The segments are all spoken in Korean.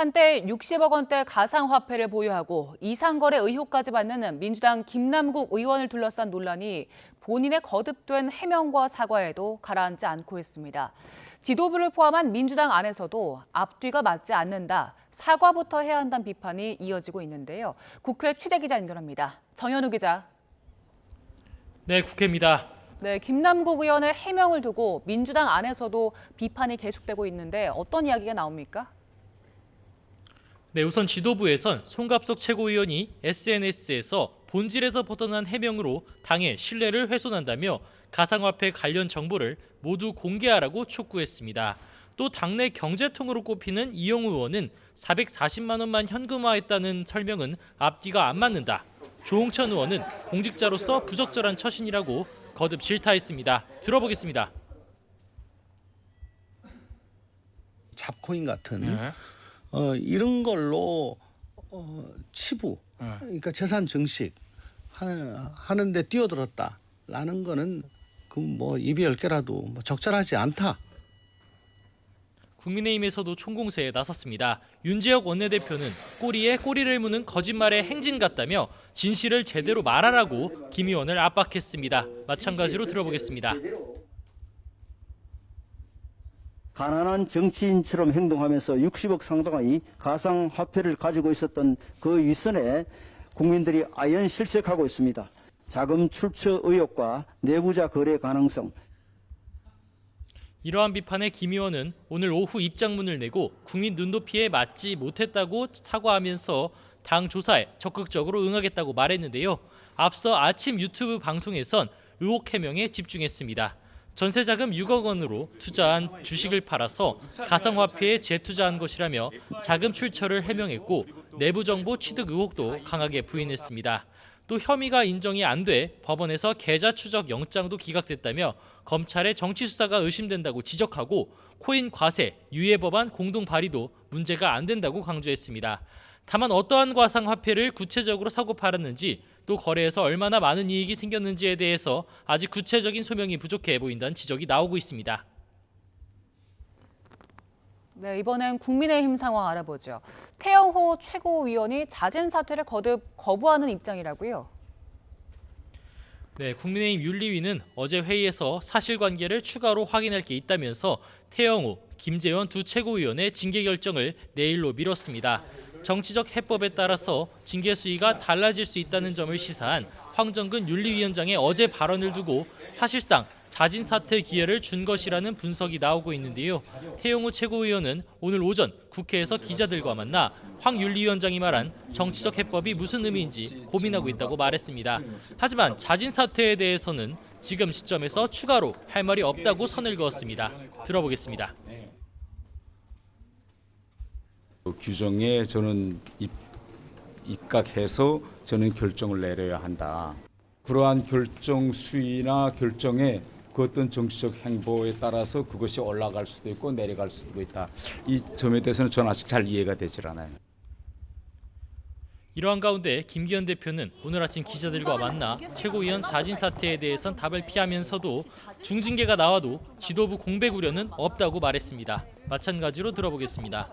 한때 60억 원대 가상화폐를 보유하고 이상거래 의혹까지 받는 민주당 김남국 의원을 둘러싼 논란이 본인의 거듭된 해명과 사과에도 가라앉지 않고 있습니다. 지도부를 포함한 민주당 안에서도 앞뒤가 맞지 않는다, 사과부터 해야 한다는 비판이 이어지고 있는데요. 국회 취재기자 연결합니다. 정현우 기자. 네, 국회입니다. 네, 김남국 의원의 해명을 두고 민주당 안에서도 비판이 계속되고 있는데 어떤 이야기가 나옵니까? 네, 우선 지도부에선 송갑석 최고위원이 SNS에서 본질에서 벗어난 해명으로 당의 신뢰를 훼손한다며 가상화폐 관련 정보를 모두 공개하라고 촉구했습니다. 또 당내 경제통으로 꼽히는 이용우 의원은 440만 원만 현금화했다는 설명은 앞뒤가 안 맞는다. 조홍천 의원은 공직자로서 부적절한 처신이라고 거듭 질타했습니다. 들어보겠습니다. 잡코인 같은 이런 걸로 치부, 그러니까 재산 증식 하는데 뛰어들었다라는 거는 그 뭐 입이 10개라도 뭐 적절하지 않다. 국민의힘에서도 총공세에 나섰습니다. 윤재혁 원내대표는 꼬리에 꼬리를 무는 거짓말의 행진 같다며 진실을 제대로 말하라고 김 의원을 압박했습니다. 마찬가지로 들어보겠습니다. 가난한 정치인처럼 행동하면서 60억 상당의 가상화폐를 가지고 있었던 그 윗선에 국민들이 아연 실색하고 있습니다. 자금 출처 의혹과 내부자 거래 가능성. 이러한 비판에 김 의원은 오늘 오후 입장문을 내고 국민 눈높이에 맞지 못했다고 사과하면서 당 조사에 적극적으로 응하겠다고 말했는데요. 앞서 아침 유튜브 방송에선 의혹 해명에 집중했습니다. 전세자금 6억 원으로 투자한 주식을 팔아서 가상화폐에 재투자한 것이라며 자금 출처를 해명했고 내부 정보 취득 의혹도 강하게 부인했습니다. 또 혐의가 인정이 안 돼 법원에서 계좌 추적 영장도 기각됐다며 검찰의 정치 수사가 의심된다고 지적하고 코인 과세, 유예 법안 공동 발의도 문제가 안 된다고 강조했습니다. 다만 어떠한 가상화폐를 구체적으로 사고 팔았는지 또 거래에서 얼마나 많은 이익이 생겼는지에 대해서 아직 구체적인 소명이 부족해 보인다는 지적이 나오고 있습니다. 네, 이번엔 국민의힘 상황 알아보죠. 태영호 최고위원이 자진 사퇴를 거듭 거부하는 입장이라고요. 네, 국민의힘 윤리위는 어제 회의에서 사실관계를 추가로 확인할 게 있다면서 태영호, 김재원 두 최고위원의 징계 결정을 내일로 미뤘습니다. 정치적 해법에 따라서 징계 수위가 달라질 수 있다는 점을 시사한 황정근 윤리위원장의 어제 발언을 두고 사실상 자진 사퇴 기회를 준 것이라는 분석이 나오고 있는데요. 태영호 최고위원은 오늘 오전 국회에서 기자들과 만나 황 윤리위원장이 말한 정치적 해법이 무슨 의미인지 고민하고 있다고 말했습니다. 하지만 자진 사퇴에 대해서는 지금 시점에서 추가로 할 말이 없다고 선을 그었습니다. 들어보겠습니다. 규정에 저는 입각해서 저는 결정을 내려야 한다. 그러한 결정 수위나 결정에 그 어떤 정치적 행보에 따라서 그것이 올라갈 수도 있고 내려갈 수도 있다. 이 점에 대해서는 저는 아직 잘 이해가 되질 않아요. 이러한 가운데 김기현 대표는 오늘 아침 기자들과 만나 최고위원 자진 사퇴에 대해선 답을 피하면서도 중징계가 나와도 지도부 공백 우려는 없다고 말했습니다. 마찬가지로 들어보겠습니다.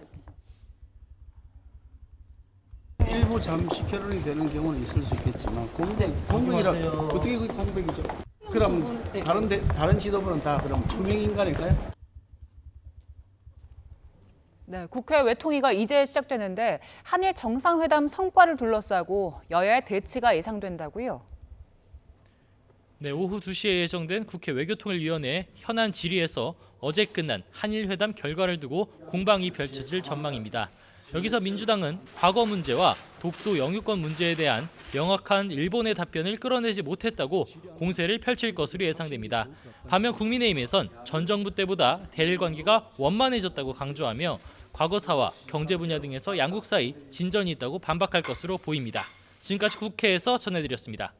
일부 잠시 결혼이 되는 경우는 있을 수 있겠지만 공백이라 어떻게 그게 공백이죠? 그럼 다른 지도부는 다 그럼 투명 인간일까요? 네, 국회 외통위가 이제 시작되는데 한일 정상회담 성과를 둘러싸고 여야의 대치가 예상된다고요. 네, 오후 2시에 예정된 국회 외교통일위원회 현안 질의에서 어제 끝난 한일 회담 결과를 두고 공방이 펼쳐질 전망입니다. 여기서 민주당은 과거 문제와 독도 영유권 문제에 대한 명확한 일본의 답변을 끌어내지 못했다고 공세를 펼칠 것으로 예상됩니다. 반면 국민의힘에선 전 정부 때보다 대일 관계가 원만해졌다고 강조하며 과거사와 경제 분야 등에서 양국 사이 진전이 있다고 반박할 것으로 보입니다. 지금까지 국회에서 전해드렸습니다.